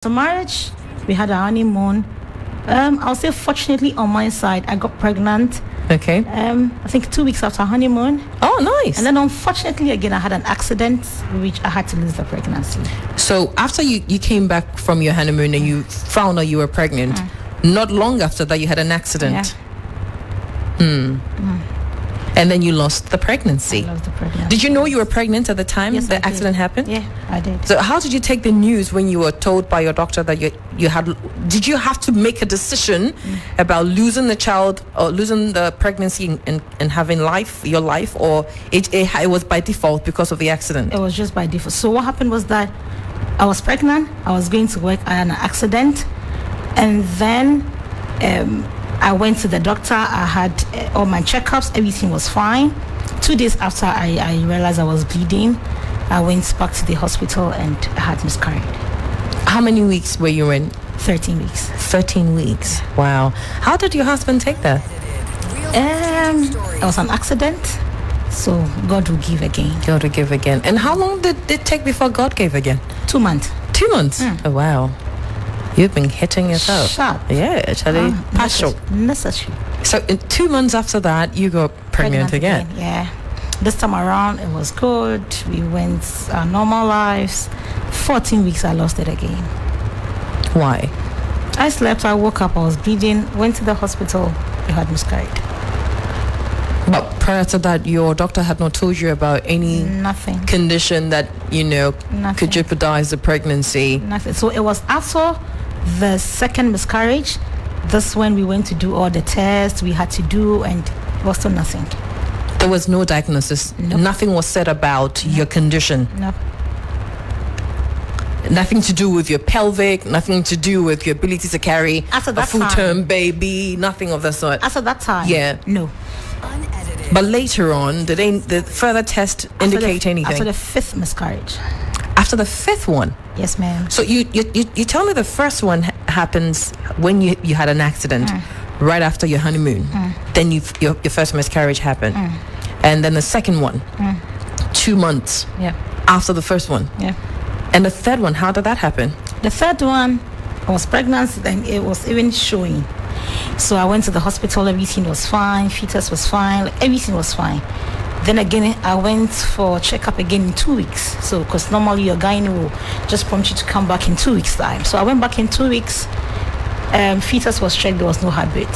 The marriage, we had a honeymoon. I'll say fortunately on my side, I got pregnant. Okay. I think 2 weeks after honeymoon. Oh, nice. And then unfortunately again, I had an accident, which I had to lose the pregnancy. So after you came back from your honeymoon and you found out you were pregnant, not long after that you had an accident. Yeah. And then you lost the pregnancy. I lost the pregnancy. Did you know you were pregnant at the time Yes, I the did. accident happened? Yeah, I did. So how did you take the news when you were told by your doctor that you had? Did you have to make a decision about losing the child or losing the pregnancy and having your life, or it was by default because of the accident? It was just by default. So what happened was that I was pregnant. I was going to work. I had an accident, and then I went to the doctor. I had all my checkups. Everything was fine. 2 days after I realized I was bleeding, I went back to the hospital and I had miscarried. How many weeks were you in? 13 weeks. 13 weeks. Wow. How did your husband take that? It was an accident, so God will give again. God to give again. And how long did it take before God gave again? 2 months. 2 months. Oh, wow. You've been hitting yourself. Sharp. Yeah, actually. Partial. Necessary. So in 2 months after that, you got pregnant again. Yeah. This time around, it was good. We went our normal lives. 14 weeks, I lost it again. Why? I slept, I woke up, I was bleeding, went to the hospital, we had miscarried. But prior to that, your doctor had not told you about any Nothing. condition that, Nothing. could jeopardize the pregnancy. Nothing. So it was after the second miscarriage. That's when we went to do all the tests we had to do, and it was still nothing. There was no diagnosis. Nope. Nothing was said about your condition. No. Nothing to do with your pelvic, nothing to do with your ability to carry After a that full-term baby, nothing of the sort. After that time? Yeah. No. But later on, did the further test indicate anything? After the fifth miscarriage. After the fifth one? Yes, ma'am. So you tell me the first one happens when you had an accident right after your honeymoon. Then your first miscarriage happened. And then the second one, 2 months Yeah. after the first one. Yeah. And the third one, how did that happen? The third one, I was pregnant, and it was even showing. So I went to the hospital, everything was fine, fetus was fine, everything was fine. Then again, I went for checkup again in 2 weeks. So, because normally your gynae will just prompt you to come back in 2 weeks' time. So I went back in 2 weeks, fetus was checked, there was no heartbeat.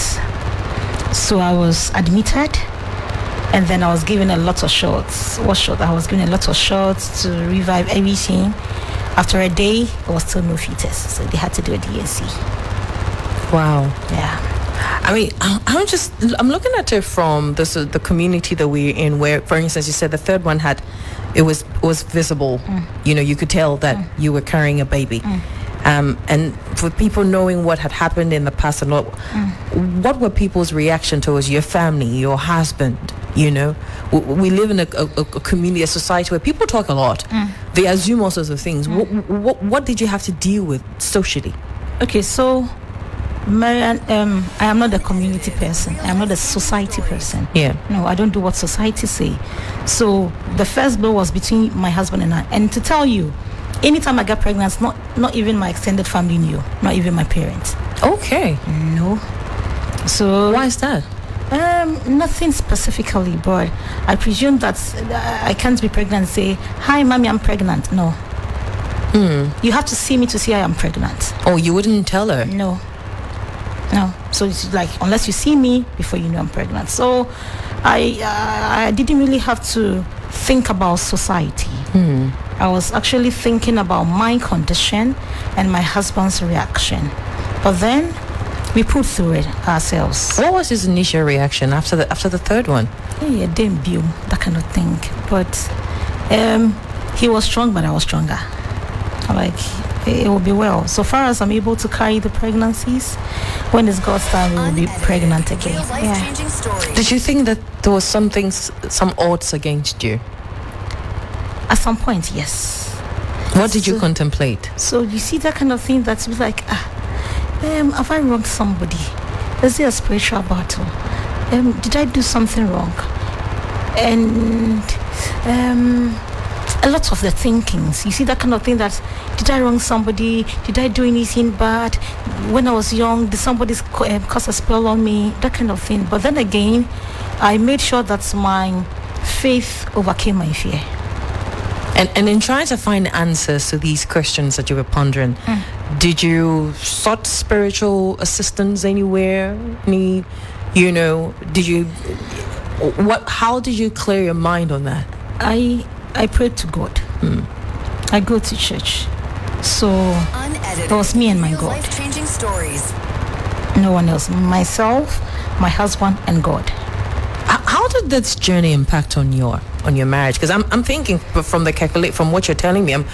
So I was admitted, and then I was given a lot of shots. I was given a lot of shots to revive everything. After a day, there was still no fetus, so they had to do a DNC. Wow. Yeah. I mean, I'm looking at it from the community that we're in, where, for instance, you said the third one it was visible. You could tell that you were carrying a baby. And for people knowing what had happened in the past and what were people's reaction towards your family, your husband? We live in a community, a society where people talk a lot. They assume all sorts of things. What did you have to deal with socially? Okay, so Marian, I am not a community person. I am not a society person. Yeah. No, I don't do what society say. So the first blow was between my husband and I. And to tell you, anytime I got pregnant, not even my extended family knew, not even my parents. Okay. No. So Why is that? Nothing specifically, but I presume that I can't be pregnant and say, "Hi, mommy, I'm pregnant." No. You have to see me to see I am pregnant. Oh, you wouldn't tell her? No. So it's like, unless you see me before you know I'm pregnant. So I didn't really have to think about society. I was actually thinking about my condition and my husband's reaction. But then we put through it ourselves. What was his initial reaction after the third one? Yeah, debut, that kind of thing. But he was strong, but I was stronger. Like, it will be well. So far as I'm able to carry the pregnancies, when it's God's time, we will be pregnant again. Yeah. Did you think that there was some odds against you? At some point, yes. What did you contemplate? So you see that kind of thing that's like, have I wronged somebody? Is there a spiritual battle? Did I do something wrong? And a lot of the thinkings. You see that kind of thing that, did I wrong somebody? Did I do anything bad? When I was young, did somebody cast a spell on me? That kind of thing. But then again, I made sure that my faith overcame my fear. And in trying to find answers to these questions that you were pondering, did you sought spiritual assistance anywhere? Did you, how did you clear your mind on that? I prayed to God. I go to church. So it was me and my God. Life-changing stories. No one else. Myself, my husband, and God. How did this journey impact on your marriage? Because I'm thinking from what you're telling me, I'm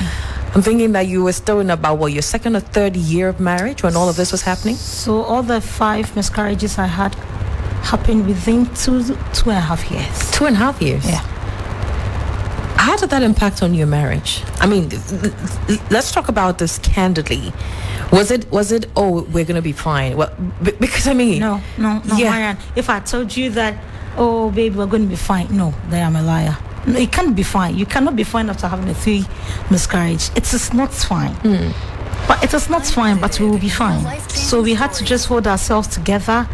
thinking that you were still in about your second or third year of marriage when all of this was happening. So all the 5 miscarriages I had happened within 2.5 years. 2.5 years. Yeah. How did that impact on your marriage? I mean, let's talk about this candidly. Was it? Oh, we're gonna be fine. Well, because I mean, no, yeah. Marianne, if I told you that, oh baby, we're going to be fine, no, then I'm a liar. No, it can't be fine. You cannot be fine after having a 3 miscarriage. It is not fine. But it is not fine, but we will be fine. So we had to just hold ourselves together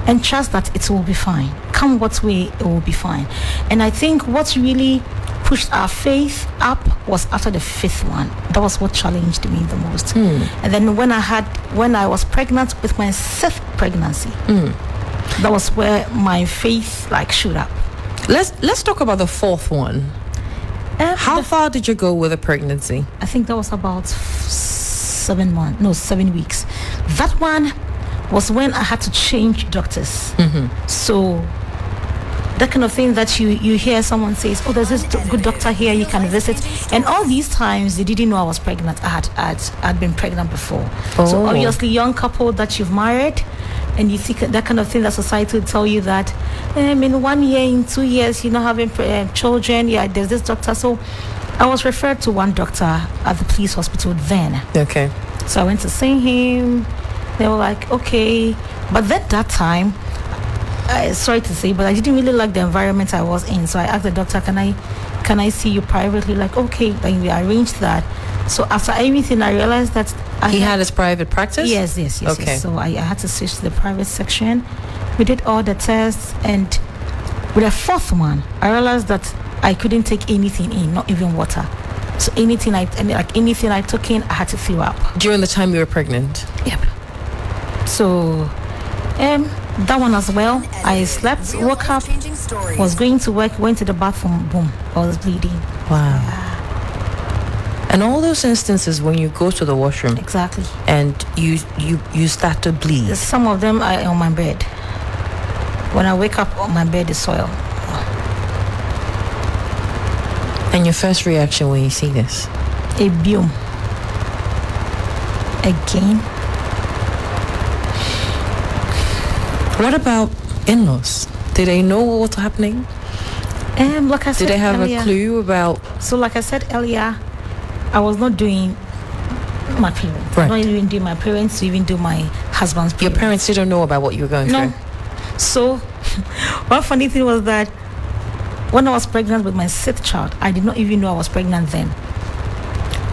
and trust that it will be fine. Come what way, it will be fine. And I think what really pushed our faith up was after the 5th one. That was what challenged me the most. And then when I was pregnant with my 6th pregnancy, that was where my faith shoot up. Let's talk about the 4th one. How far did you go with the pregnancy? I think that was about 7 weeks. That one was when I had to change doctors. So that kind of thing that you hear someone says, oh, there's this good doctor here, you can visit. And all these times they didn't know I was pregnant. I'd been pregnant before. So obviously, young couple that you've married, and you see that kind of thing that society will tell you that in 1 year, in 2 years, you're not having children. Yeah, there's this doctor. So I was referred to one doctor at the police hospital then. Okay. So I went to see him. They were like, okay. But then that time, sorry to say, but I didn't really like the environment I was in. So I asked the doctor, can I see you privately? Like, okay, then we arranged that. So after everything, I realized that he had his private practice? Yes. Okay. Yes. So I had to switch to the private section. We did all the tests, and with the 4th one, I realized that I couldn't take anything in, not even water. So anything I took in, I had to fill up. During the time you were pregnant? Yep. So that one as well. I slept, woke up, was going to work, went to the bathroom, boom, I was bleeding. Wow. And all those instances when you go to the washroom, exactly, and you start to bleed. Some of them are on my bed. When I wake up, on my bed is soil. And your first reaction when you see this? A biome. Again. What about in-laws? Did they know what was happening? Like I said, did they have earlier, a clue about? So like I said earlier, I was not doing my parents. Right. Not even doing my parents, to even do my husband's parents. Your parents didn't know about what you were going through? So one funny thing was that when I was pregnant with my 6th child, I did not even know I was pregnant then.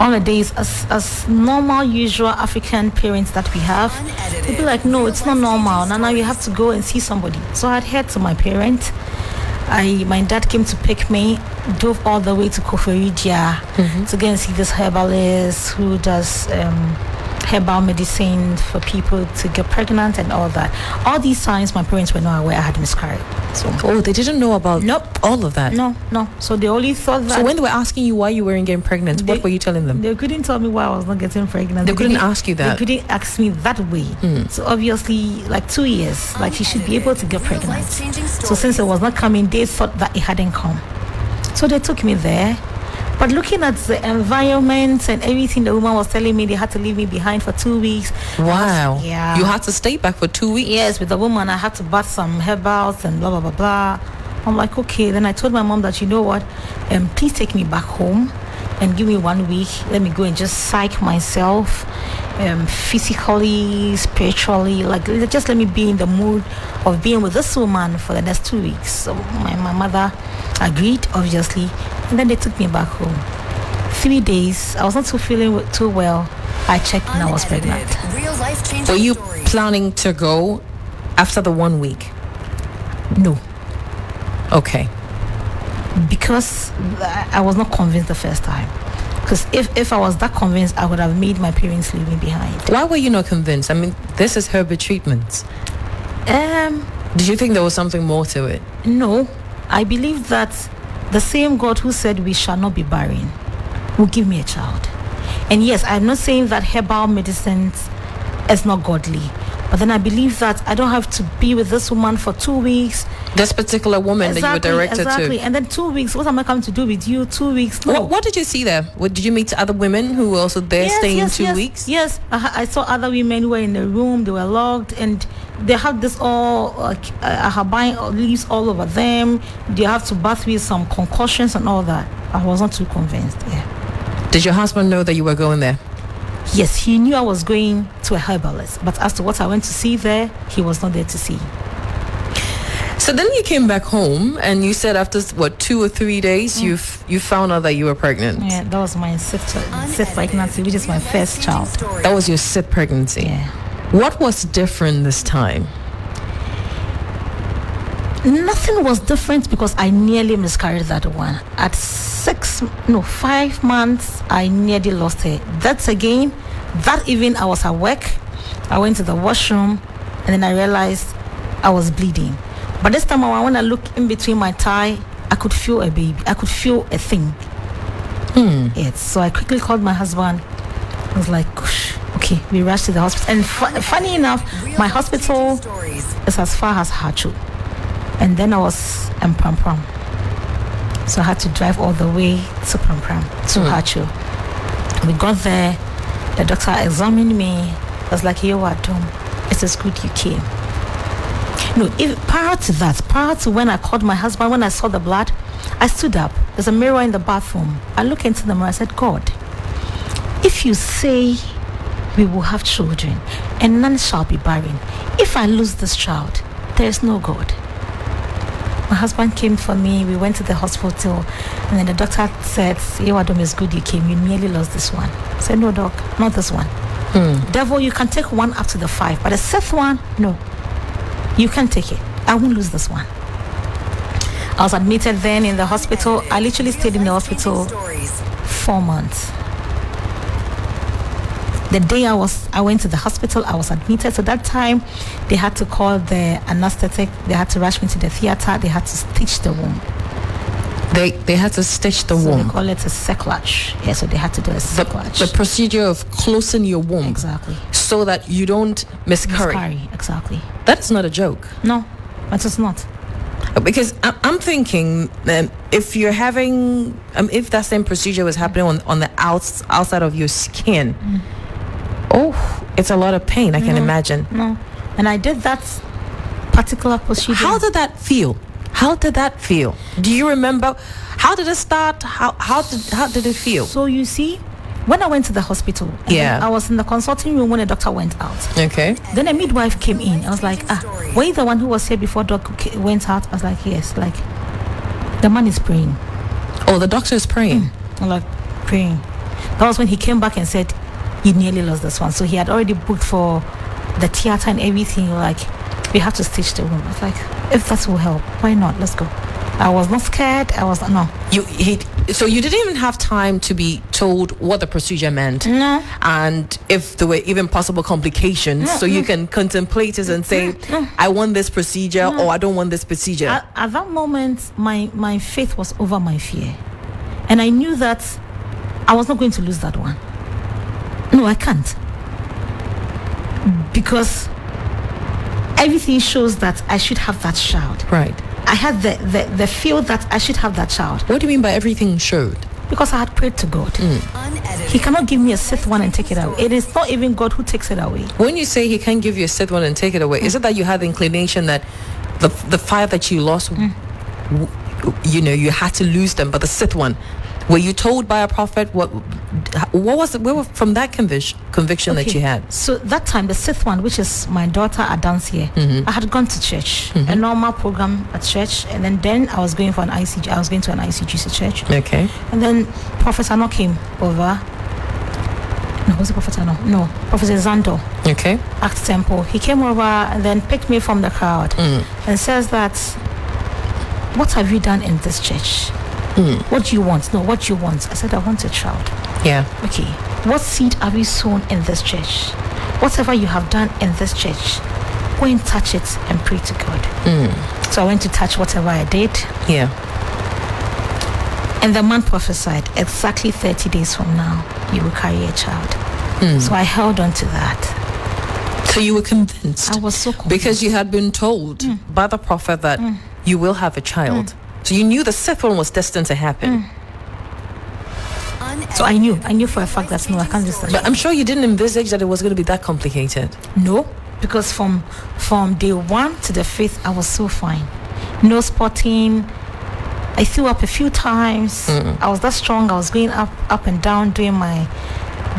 On the days, as normal, usual African parents that we have, they'd be like, no, it's not normal. Now you have to go and see somebody. So I'd heard to my parents. My dad came to pick me, drove all the way to Koforidia to go and see this herbalist who does herbal medicine for people to get pregnant and all that. All these times, my parents were not aware I had miscarried. So, they didn't know about all of that? No. So they only thought that... So when they were asking you why you weren't getting pregnant, what were you telling them? They couldn't tell me why I was not getting pregnant. They couldn't ask you that? They couldn't ask me that way. So obviously, 2 years, she should be able to get pregnant. So since it was not coming, they thought that it hadn't come. So they took me there. But looking at the environment and everything, the woman was telling me they had to leave me behind for 2 weeks. Wow. Yeah. You had to stay back for 2 weeks? Yes, with the woman. I had to bath some herbals and blah, blah, blah, blah. I'm like, okay. Then I told my mom that, you know what, please take me back home and give me 1 week. Let me go and just psych myself physically, spiritually. Just let me be in the mood of being with this woman for the next 2 weeks. So my mother agreed, obviously. And then they took me back home. 3 days. I was not feeling too well. I checked and I was pregnant. Real life changing Were you stories. planning to go after the 1 week? No, Okay. because I was not convinced the first time. Because if I was that convinced, I would have made my parents leave me behind. Why were you not convinced? I mean, this is herbal treatments. Um, Did you think there was something more to it? no, I believe that the same God who said we shall not be barren will give me a child. And yes, I'm not saying that herbal medicines is not godly, but then I believe that I don't have to be with this woman for 2 weeks. This particular woman that you were directed exactly. to. And then 2 weeks. What am I coming to do with you? 2 weeks? No. What did you see there? Did you meet other women who were also there staying 2 weeks? Yes, I saw other women who were in the room. They were locked, and they have this all buying leaves all over them. They have to bath with some concussions and all that. I was not too convinced. Yeah. Did your husband know that you were going there? Yes, he knew I was going to a herbalist, but as to what I went to see there, he was not there to see. So then you came back home and you said after 2 or 3 days you found out that you were pregnant. Yeah, that was my sixth pregnancy, which is my first child. That was your sixth pregnancy. Yeah. What was different this time? Nothing was different because I nearly miscarried that one. At 5 months, I nearly lost her. That evening I was at work. I went to the washroom and then I realized I was bleeding. But this time when I looked in between my thigh, I could feel a baby. I could feel a thing. Yes. So I quickly called my husband. I was like, okay, we rushed to the hospital. And funny enough, my hospital is as far as Hachu. And then I was in Pram Pram. So I had to drive all the way to Pram Pram, to Hachu. We got there. The doctor examined me. I was like, you are done. It is good you came. No, prior to when I called my husband, when I saw the blood, I stood up. There's a mirror in the bathroom. I looked into the mirror. I said, God, if you say we will have children and none shall be barren, if I lose this child, there is no God. My husband came for me. We went to the hospital, and then the doctor said, Yewadom, is good you came. You nearly lost this one. I said, no, doc, not this one. Devil, you can take 1 up to the 5, but the 6th one, no. You can take it. I won't lose this one. I was admitted then in the hospital. I literally stayed in the hospital 4 months. The day I went to the hospital, I was admitted. So that time, they had to call the anesthetic. They had to rush me to the theater. They had to stitch the womb. They had to stitch the So womb. they call it a cerclage. Yeah, so they had to do a cerclage. The procedure of closing your womb. Exactly. So that you don't miscarry. Exactly. That is not a joke. No, but it's not. Because I'm thinking if you're having, if that same procedure was happening on the outside of your skin, it's a lot of pain, I can imagine. No. And I did that particular procedure. How did that feel? Do you remember? How did it start? How did it feel? So you see, when I went to the hospital, I was in the consulting room when the doctor went out. Okay. Then a midwife came in. I was like, were you the one who was here before doc went out? I was like, yes. Like, the man is praying. Oh, the doctor is praying. I'm like, praying. That was when he came back and said, you nearly lost this one. So he had already booked for the theater and everything. Like, we have to stitch the womb. I was like, if that will help, why not? Let's go. I was not scared. No. So you didn't even have time to be told what the procedure meant. No. And if there were even possible complications, so you can contemplate it and say, I want this procedure or I don't want this procedure. At that moment, my faith was over my fear. And I knew that I was not going to lose that one. No, I can't. Because everything shows that I should have that child. Right. I had the feel that I should have that child. What do you mean by everything showed? Because I had prayed to God. He cannot give me a 6th one and take it away. It is not even God who takes it away. When you say he can't give you a 6th one and take it away, is it that you had the inclination that the 5 that you lost, you had to lose them, but the 6th one, were you told by a prophet? what was it? Where were, from that conviction that you had? So that time, the sixth one, which is my daughter Adansia, I had gone to church, a normal program at church, and then I was going for an ICG. I was going to an ICGC church. Okay. And then Professor No came over. No, was it Professor No? No, Professor Zando. Okay. Act Temple. He came over and then picked me from the crowd and says that, what have you done in this church? What do you want? No, what do you want? I said, I want a child. Yeah. Okay. What seed have you sown in this church? Whatever you have done in this church, go and touch it and pray to God. So I went to touch whatever I did. Yeah. And the man prophesied, exactly 30 days from now, you will carry a child. So I held on to that. So you were convinced? I was so convinced. Because you had been told by the prophet that you will have a child. So you knew the sixth one was destined to happen. So I knew for a fact that no, I can't just. But I'm sure you didn't envisage that it was going to be that complicated. No, because from day 1 to the 5th, I was so fine. No spotting. I threw up a few times. I was that strong. I was going up and down, doing my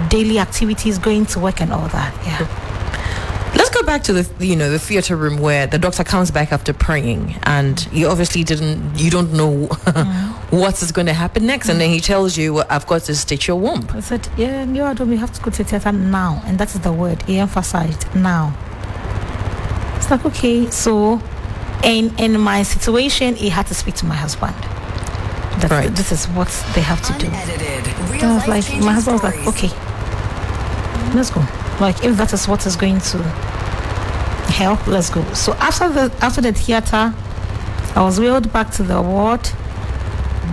daily activities, going to work and all that. Yeah. Let's go back to the theater room where the doctor comes back after praying, and you obviously you don't know what is going to happen next, and then he tells you, well, I've got to stitch your womb. I said, yeah, no, I don't. We have to go to theater now, and that is the word he emphasized, now. It's like, okay, so in my situation, he had to speak to my husband. Right. This is what they have to do. Unedited, I was like, my husband was like, okay, let's go. Like, if that is what is going to help, let's go. So after the theater, I was wheeled back to the ward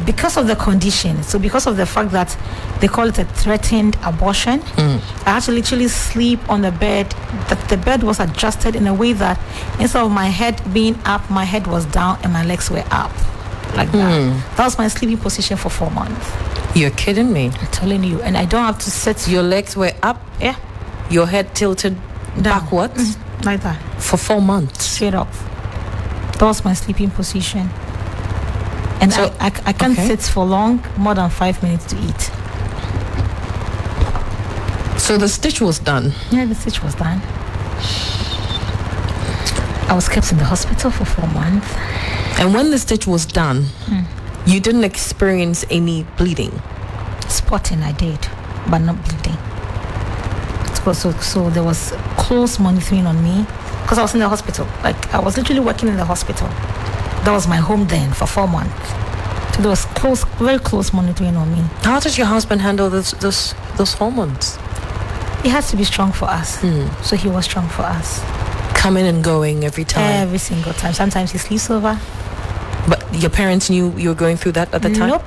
because of the condition. So because of the fact that they call it a threatened abortion, I had to literally sleep on the bed. That the bed was adjusted in a way that instead of my head being up, my head was down and my legs were up, like that. That was my sleeping position for 4 months. You're kidding me. I'm telling you, and I don't have to sit. Your legs were up, Yeah, your head tilted down. backwards Like that, for 4 months. straight up. That was my sleeping position. And So- I can't okay. sit for long, more than 5 minutes to eat. So the stitch was done. Yeah, the stitch was done. I was kept in the hospital for 4 months. And when the stitch was done, you didn't experience any bleeding. Spotting I did, but not bleeding. So there was close monitoring on me because I was in the hospital. Like, I was literally working in the hospital. That was my home then for 4 months. So there was very close monitoring on me. How did your husband handle those hormones? He has to be strong for us. So he was strong for us. Coming and going every time. Every single time. Sometimes he sleeps over. But your parents knew you were going through that at the time? Nope.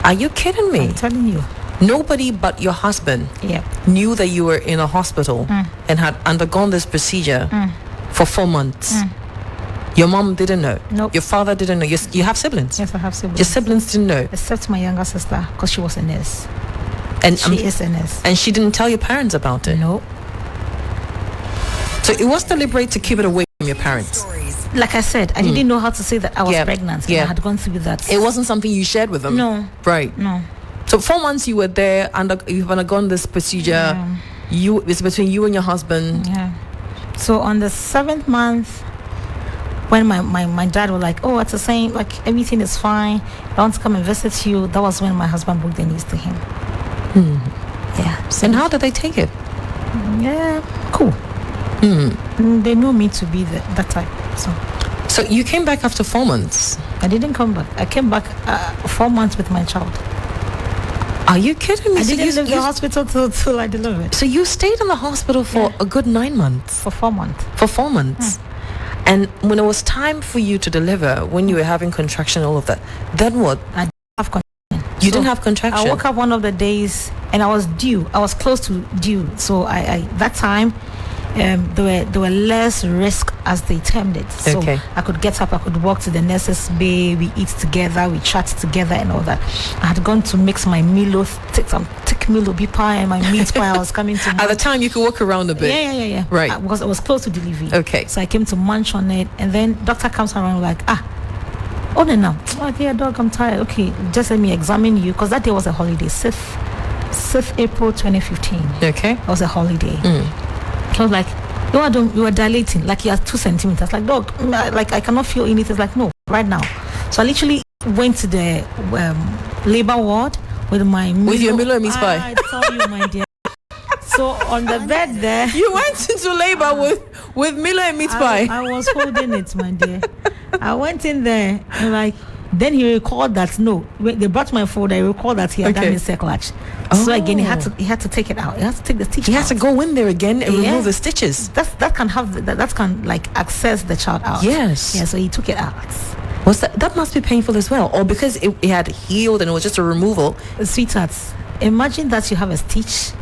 Are you kidding me? I'm telling you. Nobody but your husband Yep. knew that you were in a hospital and had undergone this procedure for 4 months. Your mom didn't know. Nope. Your father didn't know. You have siblings. Yes, I have siblings. Your siblings didn't know. Except my younger sister, because she was a nurse. And She is a nurse. and she didn't tell your parents about it. No. So it was deliberate to keep it away from your parents. Stories. Like I said, I didn't know how to say that I was Yeah. pregnant. Yeah. I had gone through that. It wasn't something you shared with them. No. Right. No. So 4 months you were there, you've undergone this procedure. It's between you and your husband. Yeah. So on the 7th month, when my dad was like, oh, it's a saying, like, everything is fine, I want to come and visit you, that was when my husband booked the news to him. Yeah. So And how did they take it? yeah, cool. They know me to be that type. So So you came back after 4 months. I didn't come back. I came back 4 months with my child. Are you kidding me? I So didn't you- leave the you- hospital till I delivered. So you stayed in the hospital for Yeah. a good 9 months. For 4 months. For 4 months. And when it was time for you to deliver, when you were having contraction, all of that, then what? I didn't have You didn't have contraction. I woke up one of the days and I was due. I was close to due. So I that time there were less risk, as they termed it. So Okay. I could get up, I could walk to the nurse's bay, we eat together, we chat together and all that. I had gone to mix my Milo, take some thick Milo be pie and my meat pie. I was coming to At the time, you could walk around a bit. yeah. Right. I was close to delivery. Okay. So I came to munch on it, and then doctor comes around like, oh no, okay, dog, I'm tired. Okay, just let me examine you, because that day was a holiday. 6th April 2015. Okay. It was a holiday. I was like, you were dilating, like you are 2 centimeters. Like, dog, like I cannot feel anything. It's like, no, right now. So I literally went to the labor ward with your Milo and meat pie. I tell you, my dear. So on the bed there, You went into labor with Milo and meat pie. I was holding it, my dear. I went in there and like. Then he recalled that when they brought my folder. He recalled that he had done miscarriage. So again, he had to take it out. He had to take the stitch. He has to go in there again and remove the stitches. That can like access the child out. Yes. Yeah. So he took it out. Was that must be painful as well, or because it had healed and it was just a removal? Sweethearts, imagine that you have a stitch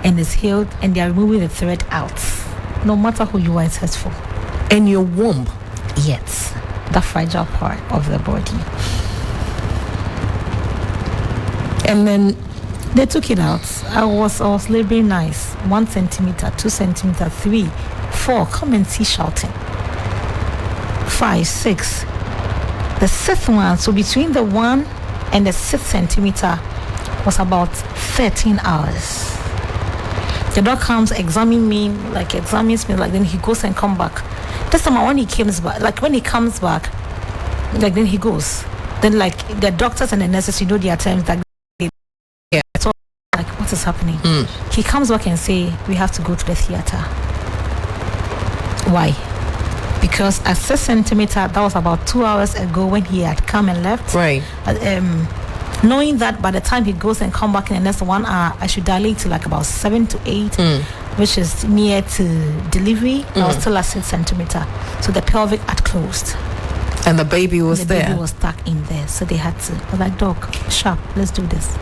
and it's healed and they are removing the thread out. No matter who you are, it's hurtful. And your womb. Yes. The fragile part of the body. And then they took it out. I was laboring nice. 1 centimeter, 2 centimeter, 3, 4. Come and see shouting. 5, 6. The 6th one, so between the 1 and the 6 centimeter was about 13 hours. The dog comes, examines me, then he goes and come back. This time when he comes back, like then he goes. Then like the doctors and the nurses, there are times that so like what is happening? He comes back and say, we have to go to the theater. Why? Because at 6 centimeter, that was about 2 hours ago when he had come and left. Right. Knowing that by the time he goes and come back in the next 1 hour, I should dilate to like about 7 to 8, which is near to delivery. I was still at 6 centimeter. So the pelvic had closed. And the baby was there. The baby was stuck in there. So they had to, I was like, dog, sharp, let's do this.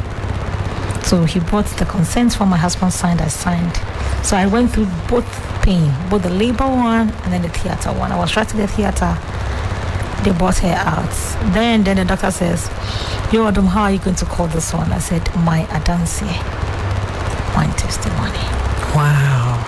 So he brought the consent from my husband signed, I signed. So I went through both pain, both the labor one and then the theater one. I was right to the theater. They brought her out. Then the doctor says, yo, Adam, how are you going to call this one? I said, my Adansi, my testimony. Wow.